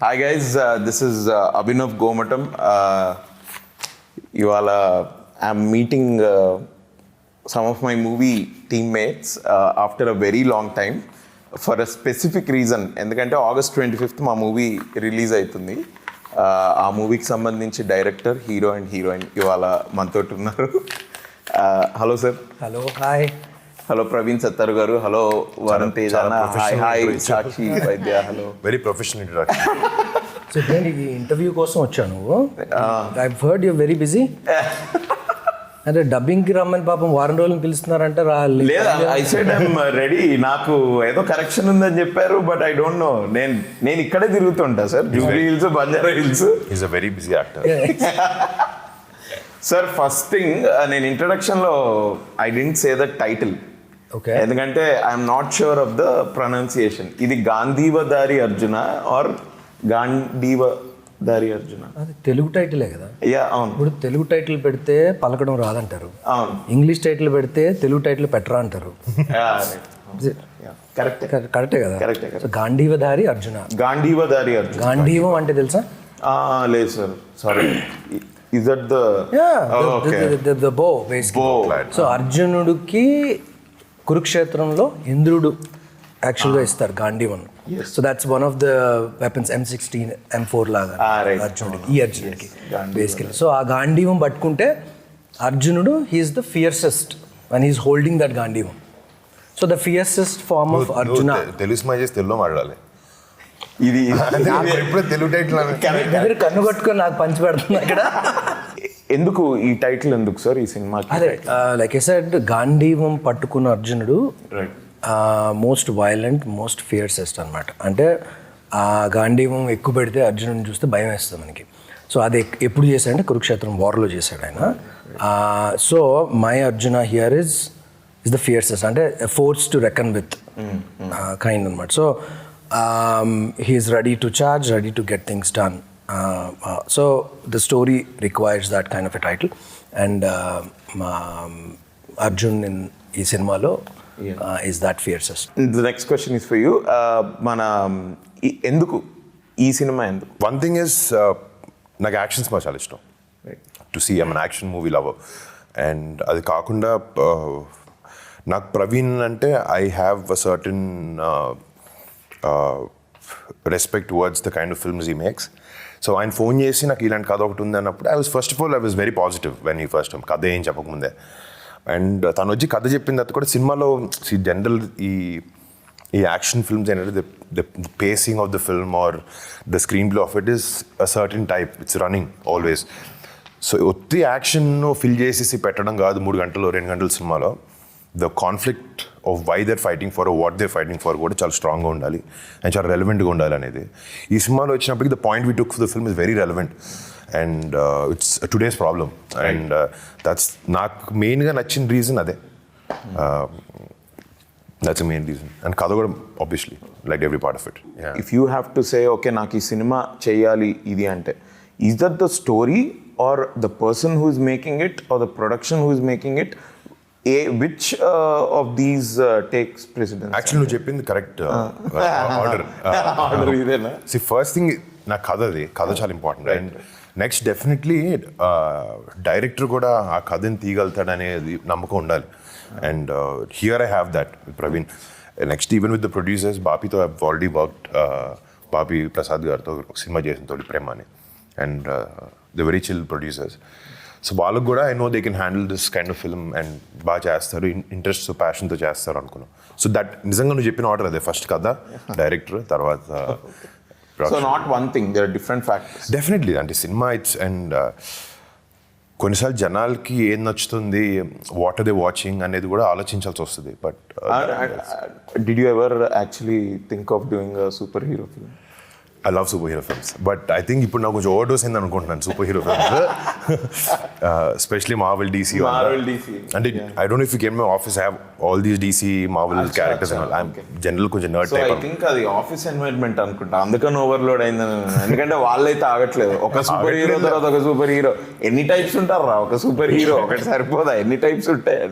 Hi guys, this is Abhinav Gomatam. I'm meeting some of my movie teammates after a very long time for a specific reason. ఎందుకంటే August 25th మా movie release అవుతుంది. ఆ మూవీకి సంబంధించి director, hero and heroine ఇవాళ మనతో ఉన్నారు. Hello sir. Hello, hi. Hello Praveen Sattar garu. Hello Varun Tej అన్న. Hi Sakshi Vaidya. Hello. Very professional introduction. So నేను ఈ ఇంటర్వ్యూ కోసం వచ్చాను. I heard you very busy. అంటే డబ్బింగ్కి రమ్మని పాపం వారం రోజులు పిలుస్తున్నారంటే లేదా? I said I'm ready. నాకు ఏదో కరెక్షన్ ఉందని చెప్పారు, బట్ ఐ డోంట్ నో. నేను ఇక్కడే తిరుగుతుంటా sir, Jubilee Hills, Banjara Hills. Is a very busy actor. Sir, first thing, నేను ఇంట్రడక్షన్లో I didn't say the title. Okay. ఎందుకంటే I'm not sure of the pronunciation. ఇది గాంధీవధారి అర్జున ఆర్ గాంధీవధారి అర్జున? అది తెలుగు టైటిలే కదా. యా, అవును. ఇప్పుడు తెలుగు టైటిల్ పెడితే పలకడం రాదంటారు, అవును. ఇంగ్లీష్ టైటిల్ పెడితే తెలుగు టైటిల్ పెట్టరా అంటారు. కరెక్టే కదా. సో గాంధీవధారి అర్జున. గాంధీవధారి అర్జున. గాంధీవం అంటే తెలుసా? లేదు sir, sorry. Is that the the bow basically? So అర్జునుడికి కురుక్షేత్రంలో ఇంద్రుడు యాక్చువల్గా ఇస్తారు Gandeevam. So that's one of the weapons. M16 M4 లాగా అర్జునుడికి, ఈ అర్జునుడికి బేసికలీ. సో ఆ గాంధీవం పట్టుకుంటే అర్జునుడు he's the fiercest when he's holding that Gandeevam. So the fiercest form of Arjuna. Telugu స్మై చేసి తెలుగులో మాట్లాడాలి. ఇది ఎప్పుడు తెలుగు టైటిల్ కన్ను కట్టుకొని నాకు పంచి పెడుతుంది అక్కడ. ఎందుకు ఈ టైటిల్ ఎందుకు సార్ ఈ సినిమాకి? అదే లైక్ ఐ సెడ్, గాంధీవం పట్టుకున్న అర్జునుడు మోస్ట్ వైలెంట్, మోస్ట్ ఫియర్సెస్ట్ అనమాట. అంటే ఆ గాంధీవం ఎక్కువ పెడితే అర్జునుడిని చూస్తే భయం వేస్తుంది మనకి. సో అది ఎప్పుడు చేశాడంటే కురుక్షేత్రం వార్లో చేశాడు ఆయన. So my Arjuna here is the fiercest, అంటే force to reckon with kind అనమాట. So he is ready to charge, ready to get things done. So the story requires that kind of a title, and Arjun in ee cinemalo is that fiercest. The next question is for you. Mana enduku ee cinema enduku? One thing is నాకు action cinema చాలా ఇష్టం. To see I'm an action movie lover. And అది కాకుండా నాకు ప్రవీణ్ అంటే I have a certain respect towards the kind of films he makes. So ఆయన phone చేసి నాకు ఇలాంటి కథ ఒకటి ఉంది అన్నప్పుడు first of all I was very positive when he first కథ ఏం చెప్పకముందే. అండ్ తను వచ్చి కథ చెప్పిన తర్వాత కూడా సినిమాలో జనరల్ ఈ యాక్షన్ ఫిల్మ్స్ ఏంటంటే the pacing of the film or the screenplay of it is a certain type, it's running always. So ఒత్తి యాక్షన్ ఫిల్ చేసేసి పెట్టడం కాదు 3 గంటలు 2 గంటల సినిమాలో. The conflict of why they're fighting for, what they fighting for కూడా చాలా స్ట్రాంగ్గా ఉండాలి అండ్ చాలా రెలవెంట్గా ఉండాలి అనేది. ఈ సినిమాలో వచ్చినప్పటికీ the point we took for the film is very relevant and it's today's problem. And that's నాకు మెయిన్గా నచ్చిన రీజన్ అదే. That's the main reason. And కథ కూడా obviously like every part of it. If you have to say okay నాకు ఈ cinema చేయాలి ఇది అంటే, is that the story or the person who is making it or the production who is making it? Which of these takes precedence? Actually, నువ్వు చెప్పింది correct order. ఇదేనా? First thing నాకు కథ చాలా important. And next definitely director కూడా ఆ కథని తీయగలుగుతాడు అనేది నమ్మకం ఉండాలి. And here I have that with Praveen. Next even with the producers, బాపీతో I already worked. Bapi Prasad గారితో ఒక సినిమా చేసిన తోటి ప్రేమ అని. And the very chill producers. So వాళ్ళకు కూడా I know they can handle this kind of film and బాగా చేస్తారు, ఇంట్రెస్ట్ ప్యాషన్తో చేస్తారు అనుకున్నాను. సో దట్ నిజంగా నువ్వు చెప్పిన ఆర్డర్ అదే, ఫస్ట్ కథ, డైరెక్టర్, తర్వాత so not one thing, there are different factors. Definitely. అంటే సినిమా ఇట్స్ అండ్ కొన్నిసార్లు జనాలకి ఏం నచ్చుతుంది, వాట్ ఆర్ దే వాచింగ్ అనేది కూడా ఆలోచించాల్సి వస్తుంది. But did you ever actually think of doing a super hero film? I love superhero films, but I think ఇప్పుడు నాకు కొంచెం ఓవర్డోస్ అయింది అనుకుంటున్నాను super hero films, especially Marvel DC. అంటే I don't know if you came to my office, I have all these DC Marvel characters and all. I'm general కొంచెం nerd type. I think అది office environment అనుకుంటా, అందుకని overload అయింది. ఎందుకంటే వాళ్ళైతే ఆగట్లేదు. ఒక సూపర్ హీరో తర్వాత ఒక సూపర్ హీరో. ఎన్ని టైప్స్ ఉంటారా ఒక సూపర్ హీరో? ఒకటి సరిపోదా? ఎన్ని టైప్స్ ఉంటాయి?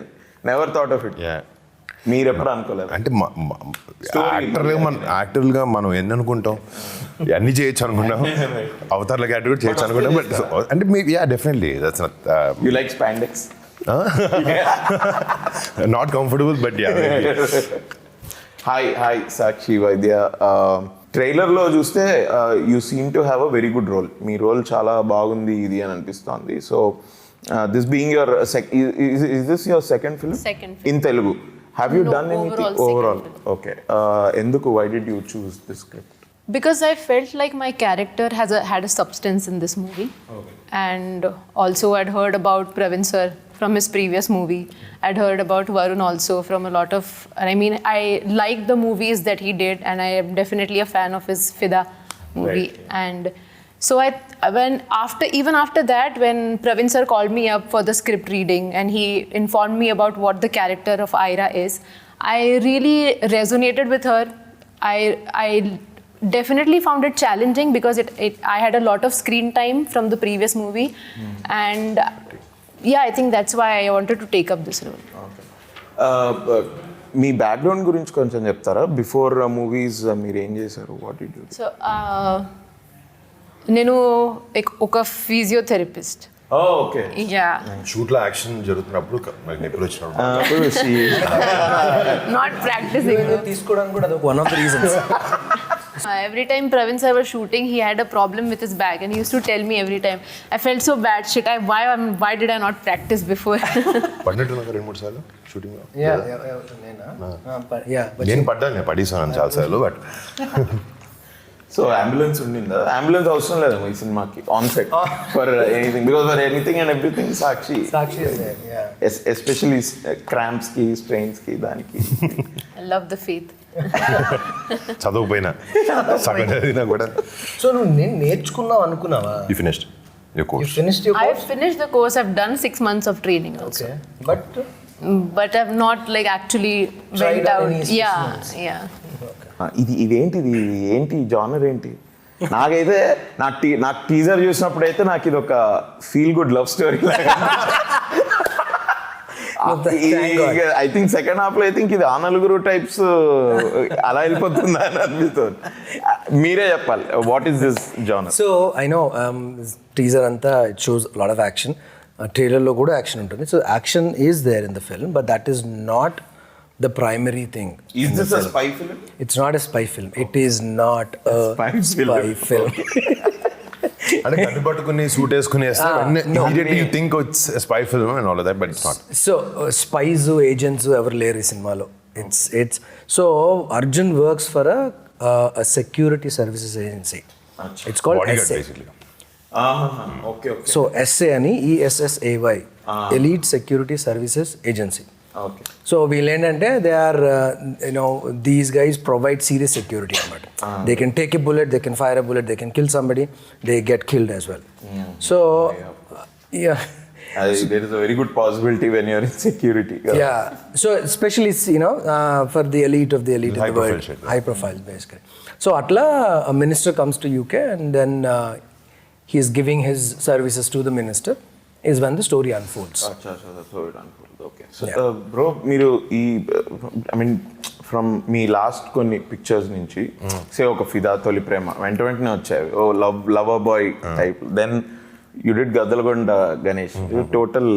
Never thought of it. మీరు ఎప్పుడు అనుకోలేదు? అంటే యాక్టర్గా మనం ఎన్ని అనుకుంటాం, అన్ని చేయొచ్చు అనుకుంటాం, అవతార్ల క్యారెక్టర్ కూడా చేయొచ్చు అనుకుంటాం. బట్ అంటే మీ definitely that's you like spandex? Not comfortable but hi Sakshi Vaidya. ట్రైలర్లో చూస్తే you seem to have a very good role. మీ రోల్ చాలా బాగుంది ఇది అని అనిపిస్తోంది. So this being your is this your second film? Second film. In Telugu. Have you done anything overall? Second film. Okay. Enduku, why did you choose this script? Because I felt like my character had a substance in this movie. Okay. And also I'd heard about Pravin sir from his previous movie. I'd heard about Varun also from a lot of, I mean, I like the movies that he did, and I am definitely a fan of his Fida movie. Right. And so even after that, when Pravin sir called me up for the script reading and he informed me about what the character of Ira is, I really resonated with her. I definitely found it challenging because I had a lot of screen time from the previous movie. And yeah, I think that's why I wanted to take up this role. Me background గురించి కొంచెం చెప్తారా? Before movies మీరు ఏం చేశారు? What did you do? So నేను ఒక physiotherapist. Okay. Yeah, షూట్లో action జరుగుతున్నప్పుడు నొప్పులు వచ్చినప్పుడు నాట్ ప్రాక్టీసింగ్. తీసుకోవడానికి కూడా అదొక one of the reasons. Every time Pravin sir was shooting, he had a problem with his back, and he used to tell me every time. I felt so bad. Shit, why did I not practice before? పడినట్టున్నా 2-3 సార్లు షూటింగ్లో. నేను పడ్డాను, పడేసాను చాలాసార్లు. But so ambulance ఉండిందా? Ambulance అవసరం లేదు ఈ సినిమాకి on set for anything, because for anything and everything Sakshi, especially cramps కి, స్ట్రెయిన్స్ కి, దానికి. I love the faith. చదవకపోయినా సగం చదివినా కూడా. సో నువ్వు నేను నేర్చుకున్నావు అనుకున్నావా? You finished your course? I've finished the course. I've done 6 months of training also. Okay. But I've not like actually Tried went out out. any specimens? Yeah. ఏంటి genre ఏంటి? నాకైతే నాకు టీజర్ చూసినప్పుడు అయితే నాకు ఇది ఒక feel good love story I think second half లో ఐ థింక్ ఇది ఆ నలుగురు టైప్స్ అలా వెళ్ళిపోతుందా అని అనిపిస్తుంది. మీరే చెప్పాలి, what is this genre? So I know teaser అంతా it shows lot of action. ట్రైలర్లో కూడా యాక్షన్ ఉంటుంది. So action is there in the film, but that is not the primary thing. Is this a spy film? It's not a spy film. It is not a spy film. అంటే కన్ను పట్టుకుని suit వేసుకుని వేస్తే immediately you think it's a spy film and all of that, but it's not. So spies, agents ఎవరు లేరు ఈ సినిమాలో. It's so Arjun works for a security services agency. It's called Bodyguard SA. basically. Okay. So SA అని ESSAY, Elite Security Services Agency. Okay. So వీళ్ళు ఏంటంటే they are these guys provide serious security అనమాట. They can take a bullet, they can fire a bullet, they can kill somebody, they get killed as well. So there is a very good possibility when you're in security. So especially for the elite of the elite in High the world, profile shit, high profile basically. So atla a minister comes to UK and then he is giving his services to the minister is when the story unfolds. Acha, that's how it unfolds. Okay. So bro, మీరు ఈ I mean from మీ last కొన్ని pictures నుంచి say ఒక ఫిదా, తొలి ప్రేమ వెంటనే వచ్చాయి, ఓ lover boy type. Then you did Gaddalagonda Ganesh, total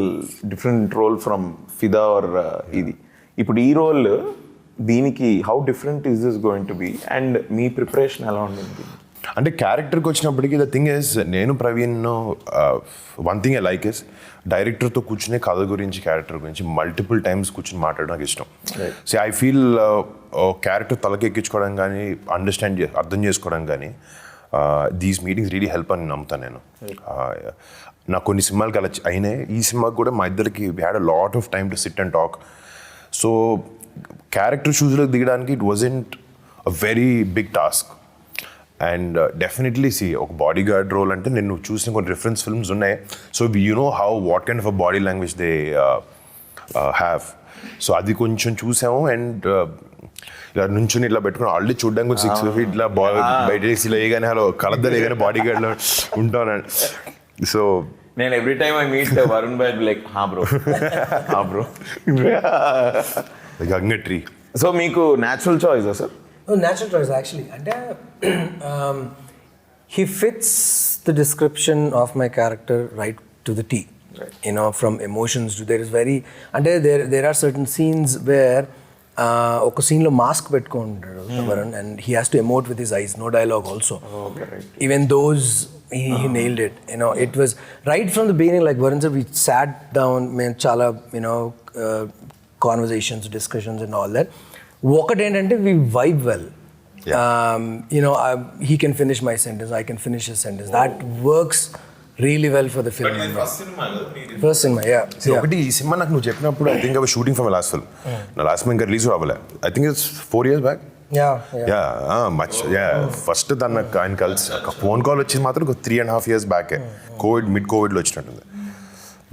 different role from Fidaa or ఇది. ఇప్పుడు ఈ రోల్ దీనికి how different is this going to be and మీ ప్రిపరేషన్ ఎలా ఉండింది? అంటే క్యారెక్టర్కి వచ్చినప్పటికీ ద థింగ్ ఇస్, నేను Praveen one thing I like is డైరెక్టర్తో కూర్చునే కథ గురించి, క్యారెక్టర్ గురించి మల్టిపుల్ టైమ్స్ కూర్చుని మాట్లాడడం నాకు ఇష్టం. సో ఐ ఫీల్ క్యారెక్టర్ తలకెక్కించుకోవడం కానీ, అర్థం చేసుకోవడం కానీ దీస్ మీటింగ్స్ రియలీ హెల్ప్ అని నమ్ముతాను నేను. నాకు కొన్ని సినిమాలకి అలా అయినాయి, ఈ సినిమాకి కూడా మా ఇద్దరికి we had a lot of time to sit and talk. So character షూస్లో దిగడానికి it wasn't a very big task. And definitely ఒక బాడీ గార్డ్ రోల్ అంటే నేను చూసిన కొన్ని రిఫరెన్స్ ఫిల్మ్స్ ఉన్నాయి. So you know what kind of a body language they have. So అది కొంచెం చూసాము. అండ్ ఇలా నుంచుని ఇట్లా పెట్టుకుని ఆల్రెడీ చూడడానికి 6 feet ఇట్లా బయట ఇలా వేయగానే హలో కలద్దలు వేయగానే బాడీ గార్డ్లో ఉంటాను. సో నేను every time I meet Varun భాయ్ లైక్ హా బ్రో గంగట్రీ. సో మీకు న్యాచురల్ చాయిసా సార్? Natural choice actually. అంటే he fits the description of my character right to the T. Right. You know, from emotions to there is very, and there are certain scenes where ఒక scene లో mask పెట్టుకుంటాడు Varun and he has to emote with his eyes, no dialogue also. Okay, right. Even those he nailed it. You know, it was right from the beginning, like Varun said, we sat down, మేము చాలా conversations, discussions and all that. ఒకటి ఏంటంటే we vibe well. He can finish my sentence, I can finish his sentence. That works really well for the film. First cinema, yeah. ఒకటి ఈ cinema నాకు నువ్వు చెప్పినప్పుడు I think I was shooting for my last film. నా last film ఇంకా release అవ్వలే. I think it's 4 years back. First ఆయన కలిసి ఫోన్ కాల్ వచ్చింది మాత్రం 3.5 years బ్యాకే. మిడ్ కోవిడ్లో వచ్చినట్టుంది.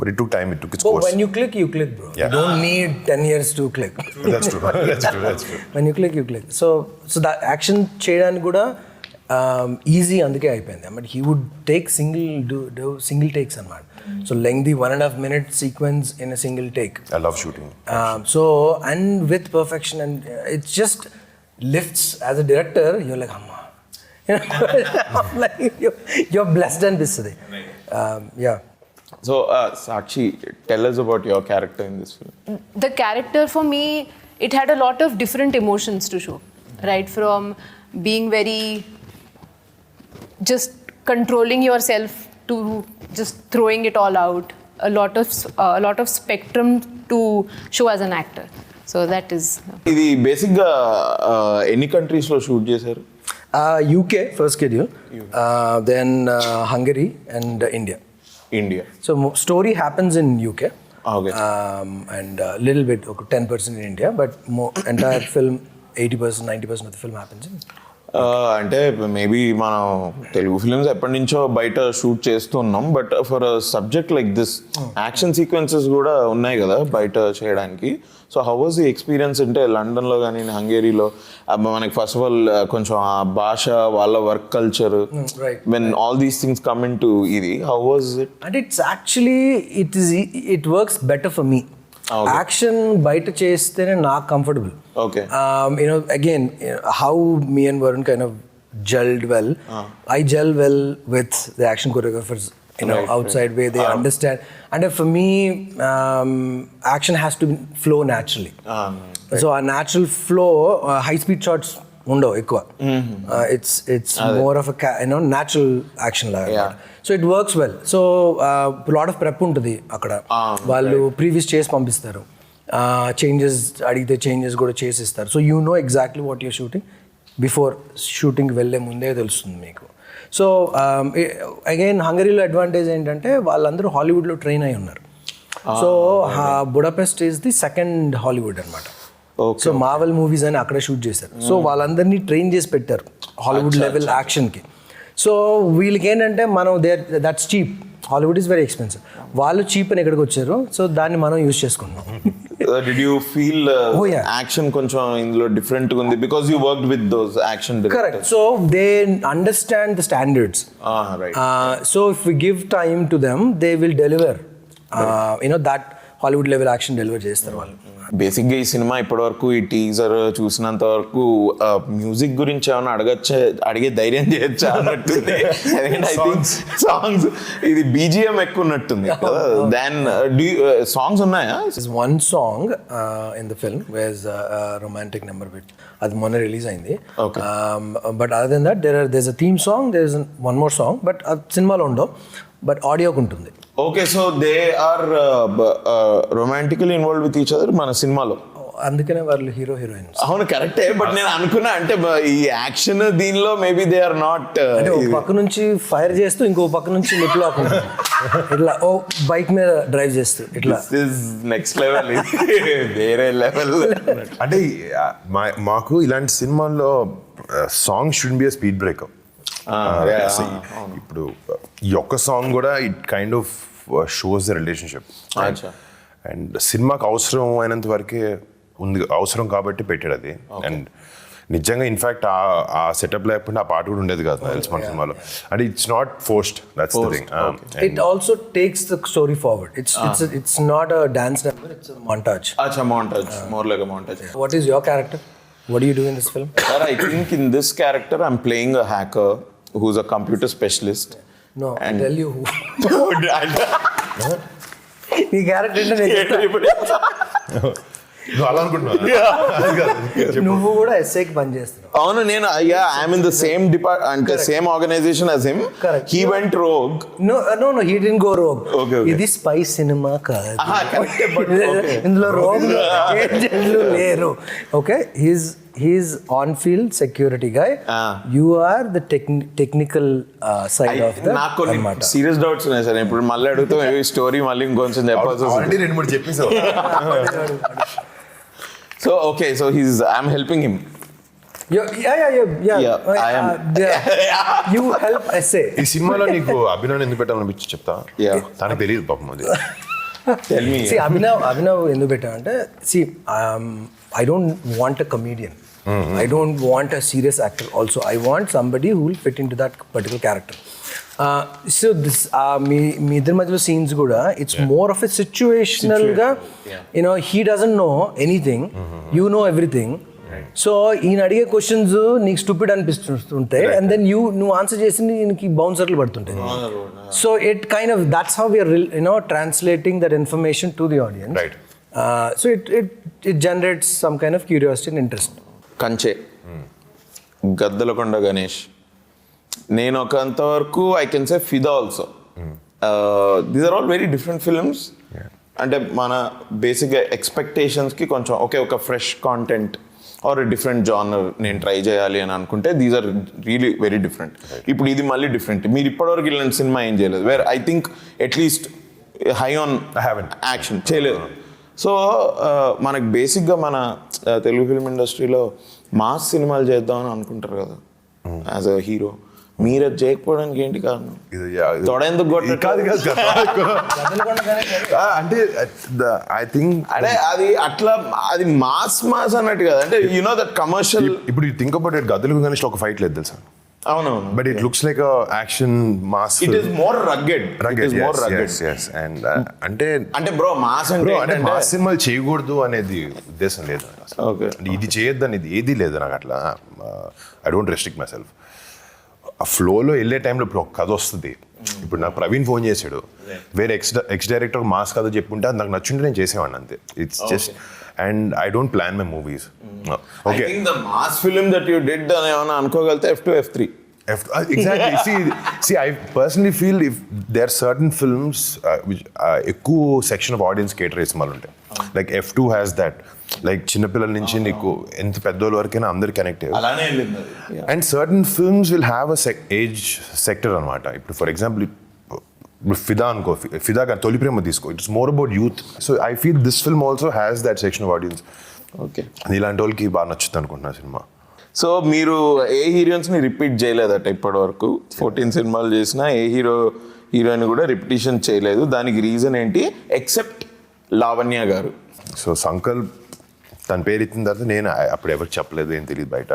But it took time, it took its course. When you click, bro. Yeah. You don't need 10 years to click. That's true. That's true. When you click. So that action cheyadaniki kuda easy అందుకే అయిపోయింది. But he would take single takes అన్నమాట. So lengthy 1.5 minute sequence in a single take. I love shooting. And with perfection, and it just lifts. As a director, you're like amma. Like you're blessed and this today. Yeah. So, Sakshi, tell us about your character in this film. The character for me, it had a lot of different emotions to show, right? From being very just controlling yourself to just throwing it all out. A lot of spectrum to show as an actor. So that is. ఇది బేసిక్గా ఎన్ని కంట్రీస్లో shoot చేశారు? UK first schedule, then Hungary and India. So story happens in UK. Okay. And a little bit, 10% in India, but entire film, 80%, 90% of the film happens in. అంటే maybe మనం Telugu films ఎప్పటి నుంచో బయట షూట్ చేస్తున్నాం, but for subject like this action sequences కూడా ఉన్నాయి కదా బయట చేయడానికి. So how was the experience? అంటే లండన్లో కానీ హంగేరీలో మనకి ఫస్ట్ ఆఫ్ ఆల్ కొంచెం ఆ భాష, వాళ్ళ work culture, when all these things come in to ఇది, how was it? And it's actually it works better for me. Action బయట చేస్తేనే నాకు comfortable. Okay. Again, how me and Varun kind of gelled well. I gel well with the action choreographers, outside where they understand. And for me, action has to flow naturally. Right. So a natural flow, high speed shots undo ekkuva. It's more of a natural action laga. Yeah. So it works well. So a lot of prep untadi akkada. Vallu previous chase pampistaru. Changes అడిగితే changes కూడా చేసిస్తారు. So you know exactly what you're shooting before shooting వెళ్ళే ముందే తెలుస్తుంది మీకు. So again హంగరీలో advantage ఏంటంటే వాళ్ళందరూ హాలీవుడ్లో ట్రైన్ అయి ఉన్నారు. So Budapest is the second Hollywood అనమాట. సో మార్వెల్ మూవీస్ అని అక్కడ షూట్ చేశారు. సో వాళ్ళందరినీ ట్రైన్ చేసి పెట్టారు హాలీవుడ్ లెవెల్ యాక్షన్కి. సో వీళ్ళకి ఏంటంటే మనం that's cheap. Hollywood is very expensive. వాళ్ళు చీప్ అని ఎక్కడికి వచ్చారు. సో దాన్ని మనం యూజ్ చేసుకుంటున్నాం. Did you feel action కొంచెం ఇందులో డిఫరెంట్ ఉంది because you worked with those action directors? Correct. So they understand the standards. Right. So if we give time to them, they will deliver. That Hollywood level action deliver చేస్తారు వాళ్ళు. బేసిక్గా ఈ cinema ఇప్పటివరకు ఈ teaser చూసినంత వరకు music గురించి ఏమైనా అడిగే ధైర్యం చేయొచ్చా అన్నట్టుంది. ఐ థింక్ సాంగ్స్ ఇది బీజిఎం ఎక్కువ ఉన్నట్టుంది కదా. దెన్ సాంగ్స్ ఉన్నాయా? One song in the film where romantic number bit, అది మొన్న రిలీజ్ అయింది. But other than that there is a theme song, there is one more song, but అది సినిమాలో ఉండవు, బట్ ఆడియోకి ఉంటుంది. Okay, so they are romantically involve with each other మన సినిమాలో. అందుకనే వాళ్ళు హీరో హీరోయిన్స్. అవును, కరెక్టే. బట్ నేను అనుకున్నా అంటే ఈ యాక్షన్ దీనిలో మేబీ దే ఆర్ నాట్. అంటే ఒక పక్క నుంచి ఫైర్ చేస్తూ ఇంకో పక్క నుంచి లిప్ లాక్ ఇట్లా బైక్ మీద డ్రైవ్ చేస్తూ ఇట్లా నెక్స్ట్ లెవెల్, వేరే లెవెల్. అంటే మాకు ఇలాంటి సినిమాల్లో song should be a speed breaker. ఇప్పుడు ఈ ఒక్క సాంగ్ కూడా it kind of shows the relationship. And సినిమాకి అవసరం అయినంత వరకే ఉంది, అవసరం కాబట్టి పెట్టాడు అది. అండ్ నిజంగా ఇన్ఫాక్ట్ ఆ సెటప్ లేకపోతే ఆ పాట కూడా ఉండేది కాదు నాకు తెలిసి మన సినిమాలో. అంటే it's not forced, that's the thing. It also takes the story forward. It's not a dance number, it's a montage. Acha montage, more like a montage. What is your character? What do you do in this film? Sir, I think in this character I'm playing a hacker who's a computer specialist. No, I And- tell you who. నీ character అంటే నేను చెప్తా. నువ్వు అలా అనుకుంటున్నావు. నువ్వు కూడా ఎస్ఐకి పని చేస్తున్నావు. అవును, నేను ఐఎమ్ ఇన్ ద సేమ్ అంటే same organisation as him. Correct. He went rogue. No, he didn't go rogue. Okay. ఇది స్పై సినిమా కాదు. correct, but okay. ఇందులో రోగ్ ఏజెంట్లు లేరు. Okay, he's on field security guy. You are the technical side of the నాకు కొన్ని అన్నమాట. Serious doubts ఉన్నాయి sir. ఇప్పుడు మళ్ళీ అడుగుతాం ఈ స్టోరీ మళ్ళీ ఇంకొంచెం చెప్పాల్సి వస్తుంది. ఆల్రెడీ 2-3 చెప్పేసావు. So okay, so I'm helping him. Yeah. I am. You help essay. ఈ సినిమాలో నీకు అభినవ్ ఎందుకు పెట్టాలనిపించి చెప్తా. Yeah. తనకు తెలియదు పాపం అది. Tell me. See, Abhinav ఎందుకు పెట్టా అంటే, see, I don't want a comedian. I don't want a serious actor also. I want somebody who will fit into that particular character. So this మీ ఇద్దరి మధ్యలో సీన్స్ కూడా it's more of a situational గా, he doesn't know anything, you know everything. So ఈయన అడిగే questions నీకు stupid అనిపిస్తుంటాయి, and then నువ్వు answer చేసి ఈయనకి బౌన్సర్లు పడుతుంటాయి. So it kind of that's how we're translating that information to the audience. Right. So it generates some kind of curiosity and interest. Kanche, Gaddalakonda Ganesh, నేను ఒకంతవరకు I can say Fidaa also. These are all very different films. అంటే మన బేసిక్గా ఎక్స్పెక్టేషన్స్కి కొంచెం ఒక fresh content or different genre నేను try చేయాలి అని అనుకుంటే these are really very different. ఇప్పుడు ఇది మళ్ళీ డిఫరెంట్. మీరు ఇప్పటివరకు ఇలాంటి సినిమా ఏం చేయలేదు where I think at least high on action చేయలేదు. సో మనకు బేసిక్గా మన తెలుగు ఫిల్మ్ ఇండస్ట్రీలో మాస్ సినిమాలు చేద్దామని అనుకుంటారు కదా యాజ్ అ హీరో. మీరు అది చేయకపోవడానికి ఏంటి కారణం? తొడ ఎందుకు అంటే ఐ థింక్ అంటే అది మాస్ అన్నట్టు కదా. అంటే యు నో దట్ కమర్షియల్. ఇప్పుడు థింక్ అబౌట్ ఇట్, గదులు గణేష్ ఒక ఫైట్ లేదు తెలుసా? అవునవును. But it looks like action mass. It is more rugged. And అంటే బ్రో మాస్ అంటే మాస్ సినిమాలు చేయకూడదు అనేది ఉద్దేశం లేదు. ఓకే, ఇది చేయొద్దు అనేది ఏది లేదు నాకు. అట్లా I don't restrict my self. ఆ ఫ్లోలో వెళ్ళే టైంలో ఇప్పుడు ఒక కథ వస్తుంది. ఇప్పుడు నాకు ప్రవీణ్ ఫోన్ చేశాడు, వేరే ఎక్స్ డైరెక్టర్ మాస్ కథ చెప్పుకుంటే అది నాకు నచ్చుంటే నేను చేసేవాడిని అంతే. It's just and I don't plan my movies. Okay, the mass film that you did అని ఏమైనా అనుకోగలితే F2 F3. Exactly. See, I personally feel if there are certain films which ఎక్కువ సెక్షన్ ఆఫ్ ఆడియన్స్ కేటర్ చేసి మళ్ళీ ఉంటాయి. Like F2 has that. Like చిన్నపిల్లల నుంచి నీకు ఎంత పెద్దోళ్ళ వరకైనా అందరు కనెక్ట్ అయ్యారు. And certain films will have a age sector అనమాట. ఇప్పుడు ఫర్ ఎగ్జాంపుల్ ఫిదా అనుకో, ఫిదా కానీ తొలి ప్రేమ తీసుకో, it's more about youth. So I feel this film also has that section of audience. Okay, ఇలాంటి వాళ్ళకి బాగా నచ్చుతుంది అనుకుంటున్నా సినిమా. సో మీరు ఏ హీరోయిన్స్ని రిపీట్ చేయలేదట ఇప్పటి వరకు? 14 సినిమాలు చేసినా ఏ హీరోయిన్ కూడా రిపిటేషన్ చేయలేదు. దానికి రీజన్ ఏంటి ఎక్సెప్ట్ లావణ్య గారు? సో సంకల్ప్ తన పేరు ఎత్తిన తర్వాత నేను అప్పుడు ఎవరికి చెప్పలేదు, ఏం తెలియదు బయట.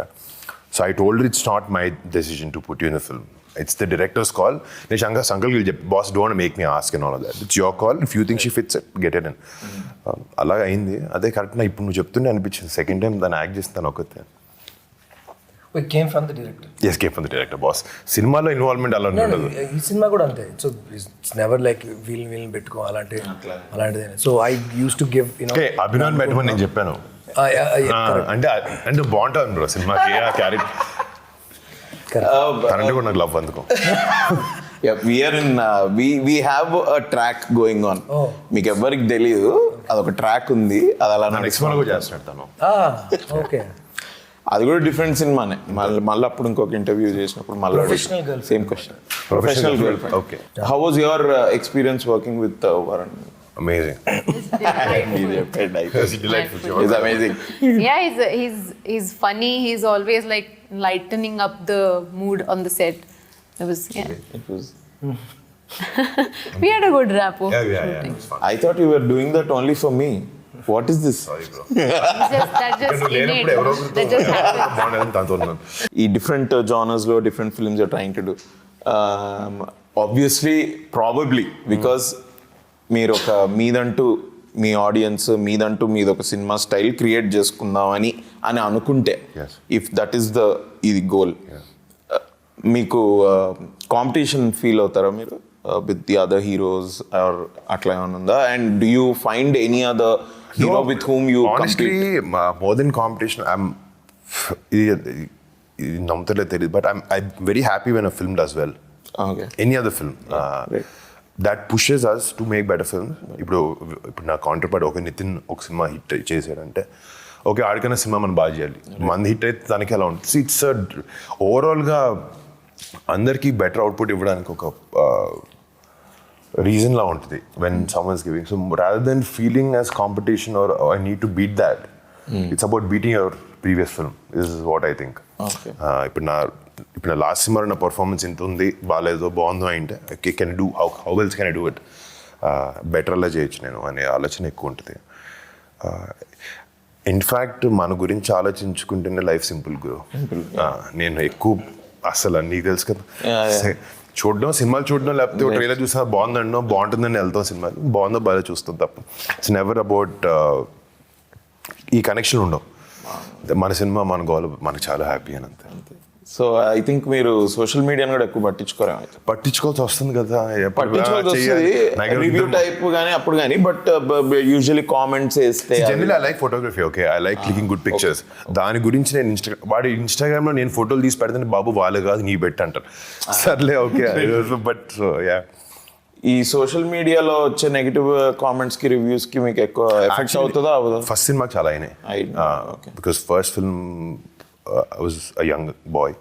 So I told it's not my decision to put you in the film, it's the directors call. నేను సంకల్కి చెప్పి boss don't make me ask and all of that, it's your call, if you think she fits it get it in. అలాగ అయింది. అదే correct. నా ఇప్పుడు నువ్వు చెప్తుంటే అనిపించింది సెకండ్ టైం దాన్ని యాక్ట్ చేస్తాను ఒకతే. It came from the director. Yes, came from the director, boss. సినిమాలో ఇన్వాల్వ్మెంట్ అలా ఉండదు. ఈ సినిమా కూడా అంతే. So it's never like wheel పెట్టుకో అలాంటిది. So I use to give Abhinav పెట్టమని నేను చెప్పాను. అంటే బాగుంటుంది బ్రో సినిమాకి ఆ క్యారెక్టర్. కరెంట్ కూడా నాకు లవ్ అందుకో. we have a track going on. మీకు ఎవరికి తెలియదు, అదొక ట్రాక్ ఉంది. అది అలా నెక్స్ట్ కూడా చేస్తాను తను. ఓకే, అది కూడా డిఫరెంట్ సినిమానే. మళ్ళీ అప్పుడు ఇంకొక ఇంటర్వ్యూ చేసినప్పుడు మళ్ళీ same question. Professional girl friend. Okay, how was your experience working with Varun? Amazing. He's amazing. Yeah, he's funny. He's always like lightening up the mood on the set. It was we had a good rapport. Yeah, it was fun. I thought you were doing that only for me. What is this? That's just innate. That just happens. ఈ different జానర్స్లో different films are trying to do. Obviously probably because మీరు ఒక మీదంటూ మీ audience మీదంటూ మీద ఒక cinema style create చేసుకుందామని అనుకుంటే, if that is ఇది goal, మీకు కాంపిటీషన్ ఫీల్ అవుతారా మీరు with the other heroes or అట్లా ఏమైనా ఉందా? And do you find any other hero with whom you honestly compete? More than competition, I'm namtale theriyadu, but I'm very happy when a film does well. Okay. Any other film Right. that pushes us to make better films. ఇప్పుడు నా కౌంటర్పార్ట్ ఒక నితిన్ ఒక cinema hit చేశాడంటే okay ఆడికైనా cinema మనం బాగా చేయాలి, మంది hit అయితే దానికి ఎలా ఉంటుంది. ఇట్స్ ఓవరాల్గా అందరికీ బెటర్ అవుట్పుట్ ఇవ్వడానికి ఒక రీజన్ లా ఉంటుంది when someone's giving. So rather than feeling as competition or I need to beat that, it's about beating your previous film is what I think. ఇప్పుడు నా లాస్ట్ సినిమా నా performance ఇంత ఉంది, బాగాలేదో బాగుందో అంటే can do how wells can I do it, better అలా చేయొచ్చు నేను అనే ఆలోచన ఎక్కువ ఉంటుంది. ఇన్ఫ్యాక్ట్ మన గురించి ఆలోచించుకుంటేనే లైఫ్ సింపుల్ గురు. నేను ఎక్కువ అసలు నీకు తెలుసు కదా, చూడడం సినిమాలు చూడడం లేకపోతే ట్రైలర్ చూసా బాగుందన్నో బాగుంటుందని వెళ్తాం, సినిమాలు బాగుందో బాగా చూస్తాం తప్ప ఇట్స్ నెవర్ అబౌట్ ఈ కనెక్షన్ ఉండవు. మన సినిమా మన గోల్ మనకు చాలా హ్యాపీ అని అంతే. సో ఐ థింక్ మీరు సోషల్ మీడియాని కూడా ఎక్కువ పట్టించుకోరా? పట్టించుకోవాల్సి వస్తుంది కదా, పట్టించుకోవాల్సి వస్తుంది రివ్యూ టైప్ కానీ అప్పుడు కానీ, బట్ యూజువల్లీ కామెంట్స్ వేస్తే generally I like photography, okay I like clicking good pictures. దాని గురించి నేను వాడి ఇన్స్టాగ్రామ్లో నేను ఫోటోలు తీసి పెడితే బాబు వాళ్ళు కాదు నీ బెట్ అంటారు. సర్లే ఓకే, బట్ సో యా. ఈ సోషల్ మీడియాలో వచ్చే నెగిటివ్ కామెంట్స్ కి రివ్యూస్ కి మీకు ఎక్కువ ఎఫెక్ట్ అవుతుందా? అవ్వదా? ఫస్ట్ సినిమాకి చాలా అయినాయి, because first film I was a young boy.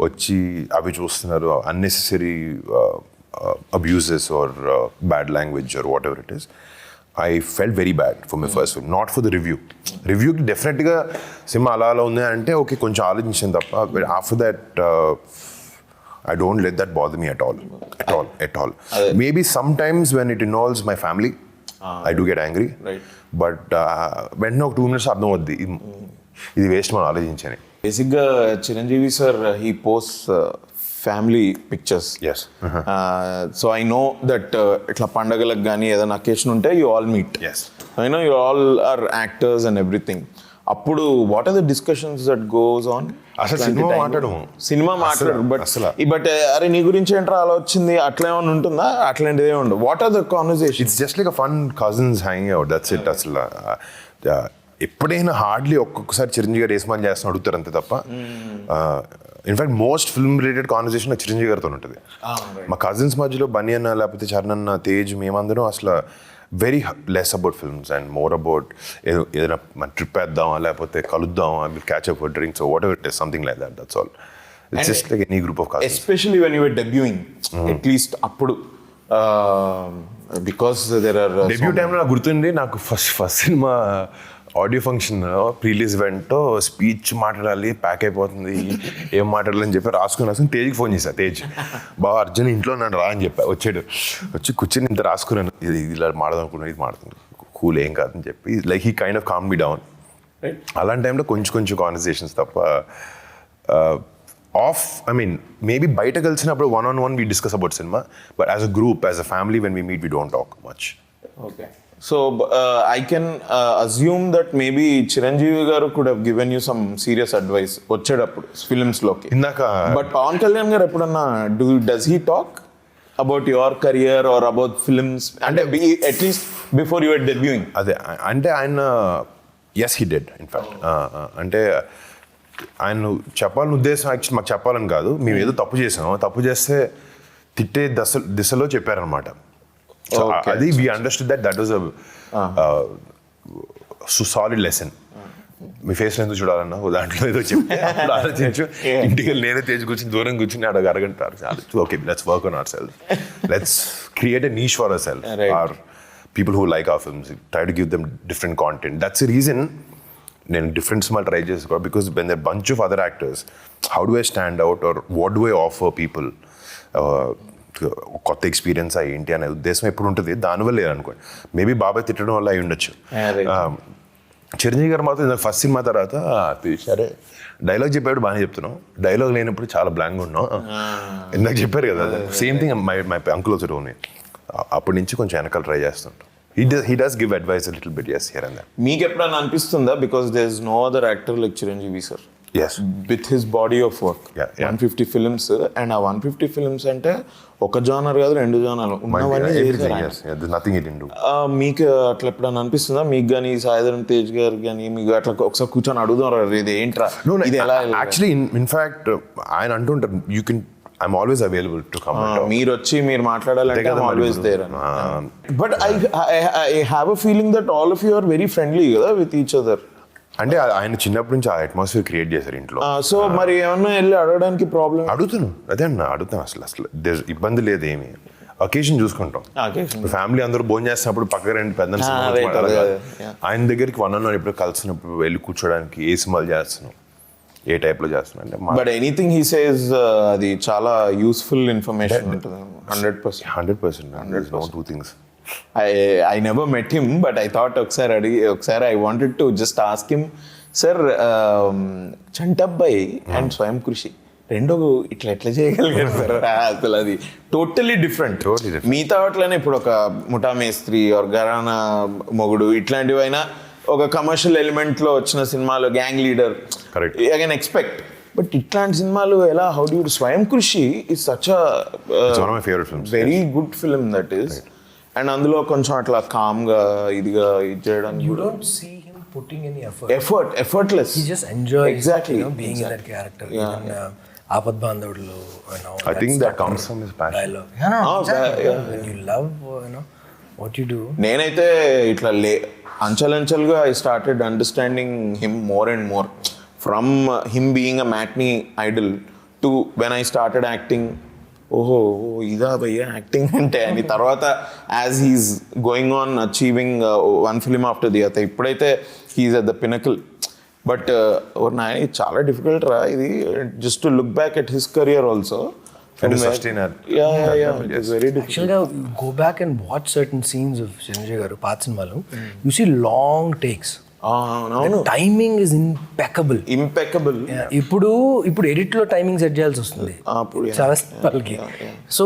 వచ్చి అవి చూస్తున్నారు unnecessary abuses or bad language or whatever it is. I felt very bad for my first film, not for the రివ్యూకి డెఫినెట్గా సినిమా అలా ఉంది అంటే ఓకే కొంచెం ఆలోచించాను తప్ప, after that I don't let that bother me at all. Maybe sometimes when it involves my family, I do get angry. Right. But when no 2 minutes అర్థం అవుద్ది ఇది వేస్ట్ మనం ఆలోచించని. బేసిక్గా Chiranjeevi sir he post family pictures. Yes. So I know that ఇట్లా పండగలకు కానీ ఏదైనా అకేషన్ ఉంటే you all meet. Yes. I know you all are actors and everything. అప్పుడు what are the discussions that goes on? అసలు సినిమా మాట్లాడు బట్ అరే నీ గురించి ఏంట్రా అలా వచ్చింది అట్లా ఏమైనా ఉంటుందా? అట్లాంటిది ఏమి ఉండదు. What are the conversation? It's just like a fun cousins hanging out, that's it. అసలు ఎప్పుడైనా హార్డ్లీ ఒక్కొక్కసారి చిరంజీవి గారు ఏస్మాన్ చేస్తున్న అడుగుతారు అంతే తప్ప. In fact most film related conversation నాకు చిరంజీవి గారితో ఉంటుంది. మా కజిన్స్ మధ్యలో బన్నీ అన్న లేకపోతే చరణ్ అన్న తేజ్ మేమందరం అసలు very less about films and more about ఏదైనా మన ట్రిప్ వేద్దామా లేకపోతే కలుద్దామా, will catch up for drinks whatever it is, something like that, that's all. It's just like any group of cousins. Especially when you were debuting, at least అప్పుడు because there are debut టైంలో నాకు గుర్తుంది, నాకు first సినిమా audio function prerelease event speech మాట్లాడాలి, pack అయిపోతుంది, ఏం మాట్లాడాలని చెప్పి రాసుకుని తేజ్కి ఫోన్ చేశా. తేజ్ బాగా అర్జున్ ఇంట్లో నన్ను రా అని చెప్పా. వచ్చి కూర్చొని ఇంత రాసుకున్నాను, ఇది ఇలా మాడదాం అనుకున్నాను, ఇది మాడుతుంది కూల్ ఏం కాదని చెప్పి like he kind of calm me down. అలాంటి టైంలో కొంచెం కాన్వర్సేషన్స్ తప్ప మేబీ బయట కలిసినప్పుడు 1-on-1 we discuss about cinema, but as a group, as a family, when we meet, we don't talk much. Okay. So I can assume that maybe Chiranjeevi garu could have given you some serious advice వచ్చేటప్పుడు films లోకి. But Pawan Kalyan గారు ఎప్పుడన్నా does he talk about your career or about films, అంటే at least before you were debuting? అదే అంటే ఆయన yes he did in fact. అంటే ఆయన చెప్పాలని ఉద్దేశం యాక్చువల్లీ మాకు చెప్పాలని కాదు, మేము ఏదో తప్పు చేస్తే తిట్టే దిశలో చెప్పారనమాట. So అది we understood that was a solid lesson. Me face ఎందుకు చూడాలన్నా దాంట్లో ఏదో చెప్పి అప్పుడు ఆలోచించు. ఇంటికి నేనే తేజ్ కూర్చుని దూరం కూర్చుని అరగంట okay let's work on our self, let's create a niche for our self, or people who like our films, try to give them different content. That's the reason నేను డిఫరెంట్ సినిమా ట్రై చేసుకో, because when there bunch of other actors, how do I stand out or what do I offer people? కొత్త experience ఏంటి అనే ఉద్దేశం ఎప్పుడు ఉంటుంది, దానివల్ల లేదనుకోండి. మేబీ బాబాయ్ తిట్టడం వల్ల అయి ఉండొచ్చు. చిరంజీవి గారు మాత్రం ఫస్ట్ సినిమా తర్వాత సరే డైలాగ్ చెప్పాడు బాగానే చెప్తున్నాం, డైలాగ్ లేనప్పుడు చాలా బ్లాంక్గా ఉన్నాం. ఇందాక చెప్పారు కదా, same thing my uncle also told me. అప్పటి నుంచి కొంచెం వెనకాల ట్రై చేస్తుంటాం. He does give advice a little bit, yes, here and there. మీకు ఎప్పుడైనా అనిపిస్తుందా, because there is no other actor like Chiranjeevi sir Yes. with his body of work. Yeah. 150 films, and ఆ 150 films అంటే ఒక genre కాదు, 2 జానర్లు ఉన్నవన్నీ Everything, yes. Yeah, there's nothing he didn't do. మీకు అట్లా ఎప్పుడైనా అనిపిస్తుందా, మీకు కానీ సాయిధరం తేజ్ గారు కానీ మీకు అట్లా ఒకసారి కూర్చొని అడుగుదాం, ఇది ఏంట్రా, ఇది ఎలా? Actually, in fact, ఆయన అంటుంటారు, I'm always available to come and talk. మీరు వచ్చి మీరు మాట్లాడాలంటే I'm always there. But I have a feeling that all of you are very friendly కదా with each other. అంటే ఆయన చిన్నప్పటి నుంచి ఆ అట్మాస్ఫియర్ క్రియేట్ చేశారు ఇంట్లో. సో మరి ఏమన్నా వెళ్ళి అడగడానికి ప్రాబ్లం? అడుగుతాను, అదే అన్న అడుగుతాను. అసలు ఇబ్బంది లేదు ఏమి. అకేషన్ చూసుకుంటాం. ఫ్యామిలీ అందరూ భోజనం చేస్తున్నప్పుడు పక్కన రెండు పెద్ద ఆయన దగ్గరికి 1-on-1 ఎప్పుడు కలిసినప్పుడు వెళ్ళి కూర్చోడానికి ఏ సినిమాలు చేస్తున్నాం, ఏ టైప్లో చేస్తున్నాం అంటే. బట్ ఎనీథింగ్ హీ సేస్ అది చాలా యూస్ఫుల్ ఇన్ఫర్మేషన్ ఉంటుంది. 100%. No two things. I never met him, but I thought ఒకసారి I wanted to just ask him, sir, Chantabbai and స్వయం కృషి రెండో ఎట్లా చేయగలిగారు సార్? అసలు అది టోటలీ డిఫరెంట్. మిగతా వాటిలోనే ఇప్పుడు ఒక ముఠా మేస్త్రి ఆర్ గరానా మొగుడు ఇట్లాంటివి అయినా ఒక కమర్షియల్ ఎలిమెంట్లో వచ్చిన సినిమాలో gang leader I can expect. But ఇట్లాంటి సినిమాలు ఎలా, హౌ డు యు స్వయం కృషి is such very good film that is. And అందులో కొంచెం అట్లా కామ్గా ఇదిగా ఇది చేయడానికి you don't see him putting any effortless. He just enjoys exactly being in that character. Even Aapat Bandhavadlu, I think that comes from his passion. Dialogue. Exactly. When you love what you do. నేనైతే ఇట్లా అంచెలంచెలుగా I started understanding him more and more, from him being a matinee idol to when I started acting. ఓహో ఇదా భయ్యా acting అంటే అని. తర్వాత as he's going on achieving one film after the other, ఇప్పుడైతే he's at the pinnacle. But నా చాలా difficult రా ఇది, just to look back at his career also. It's very difficult. Actually, go back and watch certain scenes of Chiranjeevi garu path cinemalu. You see long takes. The timing is impeccable. ఇప్పుడు edit లో timing set చేయాల్సి వస్తుంది చాలా వాళ్ళకి. So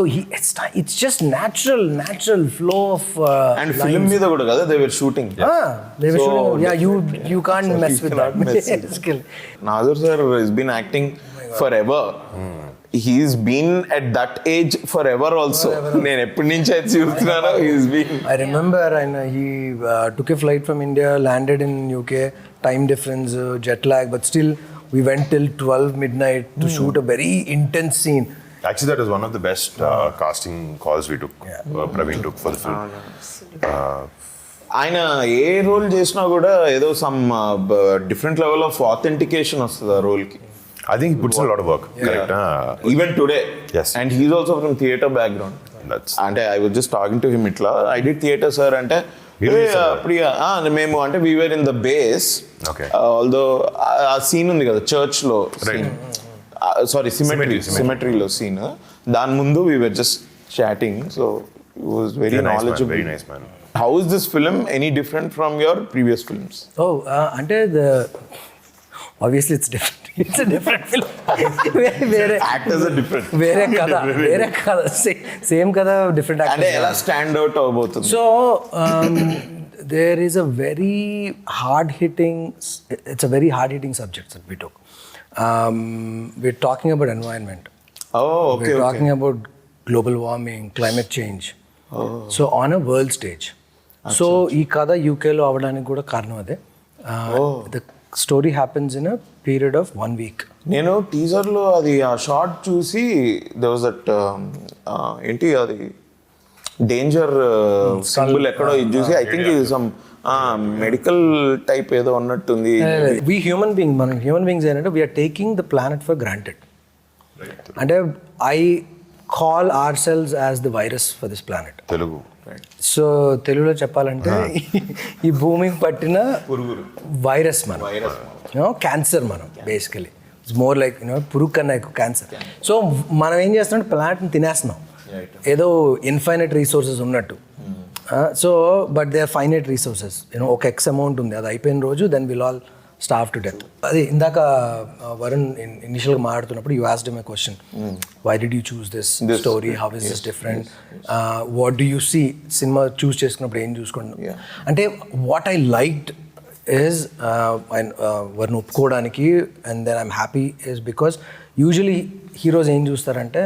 it's just natural flow of. And film మీద కూడా కదా they were shooting. You can't mess with that skill. Nazar sir has been acting forever. He's been at that age forever also. నేను ఎప్పటి నుంచి అయితే చూస్తున్నానో he's been. I remember he took a flight from India, landed in UK, time difference, jet lag, but still we went till 12 midnight to shoot a very intense scene. Actually, that was one of the best casting calls we took. Praveen took for the film. ఆయన ఏ role చేసినా కూడా ఏదో some different level of authentication వస్తుంది ఆ రోల్కి. I think he puts in a lot of work. Correct. Even today. Yes. And he's also from theatre background. అంటే I was just talking to him ఇట్లా, I did theatre sir అంటే ప్రియా మేము అంటే we were in the base. Okay. Although ఆ scene ఉంది కదా church లో scene, sorry సిమెట్రీలో scene, దాని ముందు we were just chatting, so he was very knowledgeable. Very nice man. How is this film any different from your previous films? అంటే obviously it's different. It's a different film. Actors are different. వేరే కథ same కథ different actors. అంటే ఎలా stand out అవబోతుంది? So there is a very hard hitting subject that we took. We're talking about environment. We're talking about global warming, climate change. So on a world stage. So ఈ కథ యూకేలో అవడానికి కూడా కారణం అదే. The story happens in a period of 1 week. నేను టీజర్లో అది ఆ షార్ట్ చూసి there was that ఏంటి అది డేంజర్ సింబల్ ఎక్కడో ఇది చూసి ఐ థింక్ ఇది సమ్ మెడికల్ టైప్ ఏదో ఉన్నట్టుంది. We human beings ఏంటంటే we are taking the planet for granted. అంటే I call ourselves as the virus for this planet. Telugu. So తెలుగులో చెప్పాలంటే ఈ భూమికి పట్టిన వైరస్ మనం, క్యాన్సర్ మనం బేసికలీ. ఇట్స్ మోర్ లైక్ పురుగు కన్నా ఎక్కువ క్యాన్సర్. సో మనం ఏం చేస్తున్నాం, ప్లాంట్ని తినేస్తున్నాం. ఏదో ఇన్ఫైనైట్ రీసోర్సెస్ ఉన్నట్టు. So but they are finite resources, ఒక ఎక్స్ అమౌంట్ ఉంది, అది అయిపోయిన రోజు then will all starve to death. అది ఇందాక వరుణ్ ఇనిషియల్గా మాట్లాడుతున్నప్పుడు you asked him a question, why did you choose this story, how is this different, what do you see, సినిమా చూస్ చేసుకున్నప్పుడు ఏం చూసుకోండి అంటే వాట్ ఐ లైక్డ్ ఈజ్ వారిని ఒప్పుకోవడానికి and then I'm happy is because usually heroes ఏం చూస్తారంటే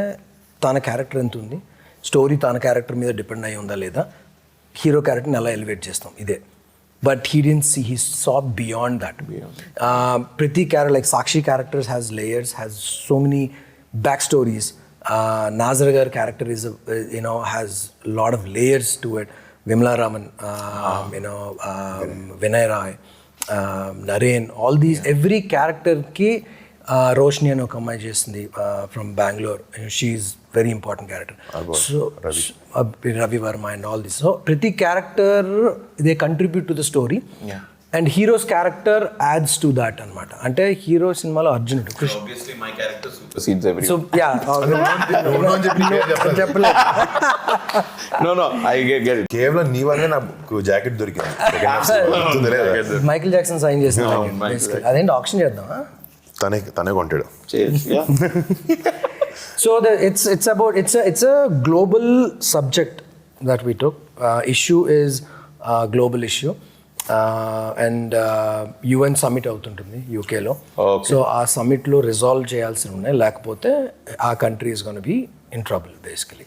తన క్యారెక్టర్ ఎంత ఉంది, స్టోరీ తన క్యారెక్టర్ మీద డిపెండ్ అయి ఉందా లేదా, హీరో క్యారెక్టర్ని ఎలా ఎలివేట్ చేస్తాం ఇదే. But he didn't see, he saw beyond that. ప్రతి character like Sakshi characters has layers, has so many back stories. Nazaria గారి character is has lot of layers to it. Vimla Raman, Vinay Rai, Naren, all these, every character ki Roshni and Okamai చేస్తుంది from Bangalore. She is very important character. So Ravi Verma and all this. So ప్రతి character they contribute to the story. And hero's character adds to that అన్నమాట. అంటే hero సినిమాలో అర్జునుడు, obviously my character supersedes everything. So yeah, చెప్పలేదు. No, I get it. కేవలం నీ వల్లే నాకు జాకెట్ దొరికింది. మైకిల్ జాక్సన్ సైన్ చేసిన అదేంటి ఆప్షన్ చేద్దామా, తనే కొంటాడు. Yeah. So it's a global subject that we took. Issue is global issue. And UN summit అవుతుంటుంది యూకేలో. సో ఆ సమ్మిట్లో రిజాల్వ్ చేయాల్సి ఉన్నాయి, లేకపోతే ఆ country is gonna be in trouble basically,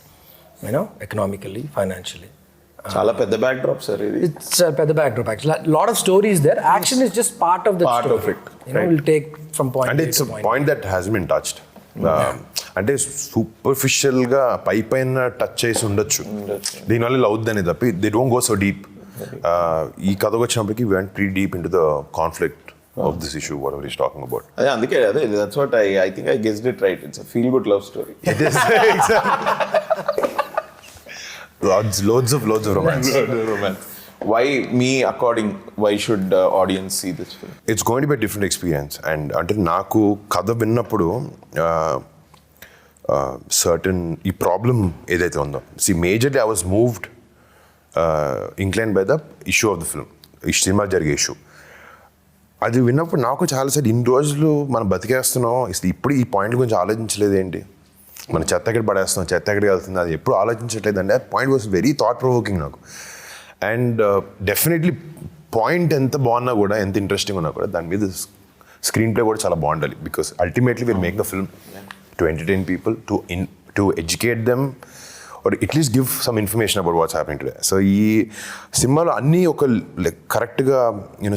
economically, financially. చాలా పెద్ద బ్యాక్ డ్రాప్ సార్ ఇది. ఇట్స్ పెద్ద backdrop actually. Lot of stories there, action is just part of the story. Will take from point, అంటే it's point that has been touched. అంటే సూపర్ఫిషియల్గా పైన touch చేసి ఉండొచ్చు, దీనివల్ల ఇలా అవుద్దని తప్పి they don't go so deep. ఈ కథకు వచ్చినప్పటికీ we went pretty deep into the conflict of this issue, whatever he's talking about. అందుకే that's what I think I guessed it right. It's a feel good love story. It is. loads of romance. Why me according, why should audience see this film? It's going to be a different experience. And అంటే నాకు కథ విన్నప్పుడు certain ఈ problem ఏదైతే ఉందో, majorly I was moved, inclined by the issue of the film, ఈ cinema జరిగే issue. అది విన్నప్పుడు నాకు చాలాసార్లు ఇన్ని రోజులు మనం బతికేస్తున్నాం, ఇప్పుడు ఈ పాయింట్ గురించి ఆలోచించలేదు ఏంటి, మన చెత్త ఎక్కడ పడేస్తున్నాం, చెత్త ఎక్కడికి వెళ్తుంది, అది ఎప్పుడు ఆలోచించట్లేదు అంటే point was very thought provoking నాకు. అండ్ డెఫినెట్లీ పాయింట్ ఎంత బాగున్నా కూడా, ఎంత ఇంట్రెస్టింగ్ ఉన్నా కూడా, దాని మీద స్క్రీన్ ప్లే కూడా చాలా బాగుండాలి. Because ultimately will make the film to entertain people, to educate them, or at least give some information about what's happening today. So ఈ సినిమాలో అన్నీ ఒక కరెక్ట్గా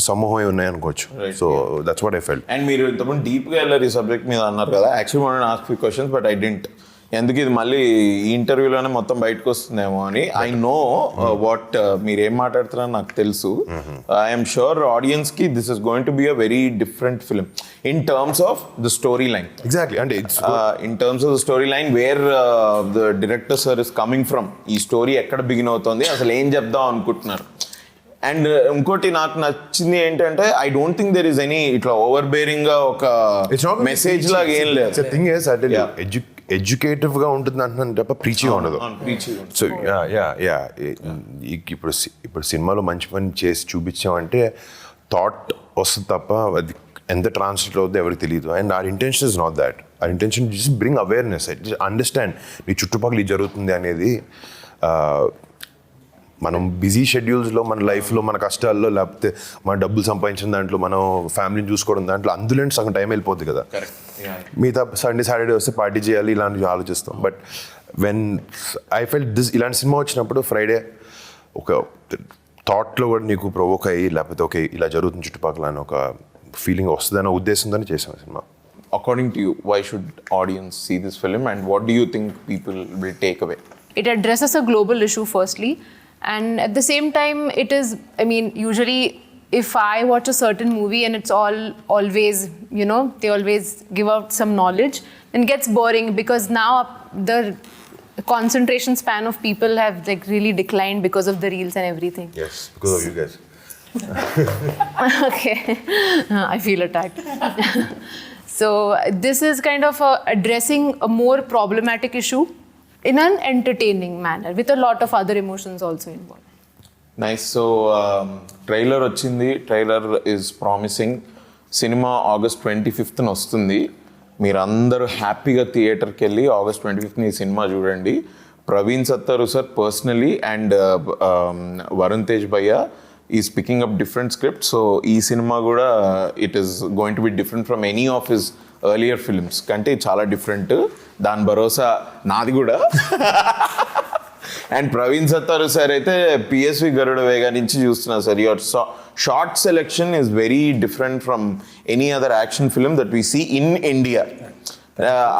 సమూహమై ఉన్నాయి అనుకోవచ్చు. So that's what I felt. And మీరు ఇంతకుముందు డీప్గా వెళ్ళారు ఈ సబ్జెక్ట్ మీద అన్నారు కదా. Actually wanted to ask few questions but I didn't. ఎందుకు ఇది మళ్ళీ ఈ ఇంటర్వ్యూలోనే మొత్తం బయటకు వస్తుందేమో అని. ఐ నో వాట్ మీరు ఏం మాట్లాడుతున్నారో నాకు తెలుసు. ఐఎమ్ షూర్ ఆడియన్స్ కి this is going to be a very different film in terms of the storyline. Exactly. అంటే in terms of the storyline where the director sir is coming from, ఈ story ఎక్కడ begin అవుతుంది, అసలు ఏం చెప్దాం అనుకుంటున్నారు. And ఇంకోటి నాకు నచ్చింది ఏంటంటే I don't think there is any ఇట్లా ఓవర్ బేరింగ్ గా ఒక మెసేజ్ లాగా ఏం లేదు. ఎడ్యుకేటివ్ గా ఉంటుంది అంటున్నాను తప్ప ప్రీచిగా ఉండదు. సో ఇప్పుడు సినిమాలో మంచి పని చేసి చూపించామంటే థాట్ వస్తుంది తప్ప అది ఎంత ట్రాన్స్లేట్ అవుతుందో ఎవరికి తెలియదు. And our intention is not that. Our intention just bring awareness, understand మీ చుట్టుపక్కల ఇది జరుగుతుంది అనేది. మనం బిజీ షెడ్యూల్స్లో, మన లైఫ్లో, మన కష్టాల్లో, లేకపోతే మన డబ్బులు సంపాదించిన దాంట్లో, మనం ఫ్యామిలీని చూసుకోవడం దాంట్లో, అందులో సగం టైం వెళ్ళిపోతుంది కదా. మిగతా సండే సాటర్డే వస్తే పార్టీ చేయాలి ఇలాంటివి ఆలోచిస్తాం. But when I felt this, ఇలాంటి సినిమా వచ్చినప్పుడు ఫ్రైడే ఒక థాట్లో కూడా నీకు ప్రొవోక్ అయ్యి, లేకపోతే ఓకే ఇలా జరుగుతుంది చుట్టుపక్కల అని ఒక ఫీలింగ్ వస్తుందనే ఉద్దేశంతోనే చేసాం cinema. According to you, why should audience see this film and what do you think people will take away? It addresses a global issue firstly, and at the same time it is, I mean, usually if I watch a certain movie and it's always, they always give out some knowledge, then it gets boring because now the concentration span of people have like really declined because of the reels and everything. Yes, because of you guys. Okay. I feel attacked. So this is kind of addressing a more problematic issue in an entertaining manner with a lot of other emotions also involved. Nice. So trailer వచ్చింది. Trailer is promising. సినిమా August 25th వస్తుంది. మీరందరూ హ్యాపీగా థియేటర్కి వెళ్ళి August 25th ఈ సినిమా చూడండి. Praveen Sattaru sir personally and Varun Tej భయ్య is picking up different script. So ఈ సినిమా కూడా it is going to be different from any of his earlier films కంటే చాలా డిఫరెంట్. దాని భరోసా నాది కూడా. అండ్ ప్రవీణ్ సత్తారు సార్ అయితే పిఎస్వి గరుడ వేగ నుంచి చూస్తున్నారు sir. Your shot selection is very different from any other action film that we see in India.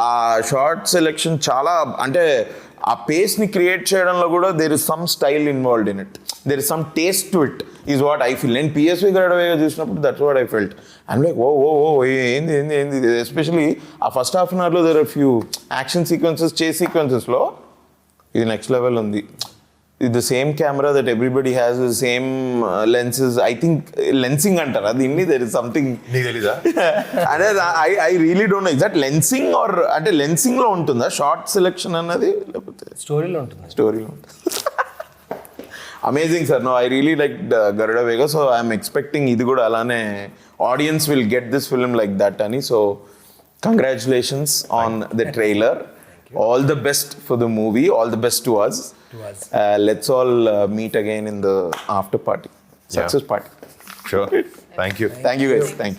ఆ షార్ట్ సెలెక్షన్ చాలా అంటే ఆ పేస్ని క్రియేట్ చేయడంలో కూడా there is some style involved in it. There is some taste to it is what I feel. నేను పిఎస్వి గరుడ వేగ చూసినప్పుడు that's what I felt. And like oh ఏంది ఏంది ఏంది ఎస్పెషలీ ఆ ఫస్ట్ హాఫ్ అన్ అవర్లో there are few action sequences, chase సీక్వెన్సెస్లో ఇది next level ఉంది. ఇది the same camera that everybody has, the same lenses. I think lensing అంటారు అది ఇన్ని. దెర్ ఇస్ సంథింగ్ నీకు తెలీదా? అదే I really don't know. Is that lensing or అంటే లెన్సింగ్లో ఉంటుందా షార్ట్ సెలెక్షన్ అన్నది, లేకపోతే స్టోరీలో ఉంటుంది? స్టోరీలో ఉంటుంది. Amazing sir. No I really like Garuda Vega. So I'm expecting ఇది కూడా అలానే audience will get this film like that అని. So congratulations on the trailer. All the best for the movie. All the best to us. Let's all meet again in the after party. Success party. Sure. Thank you. Thank you guys. Thank you.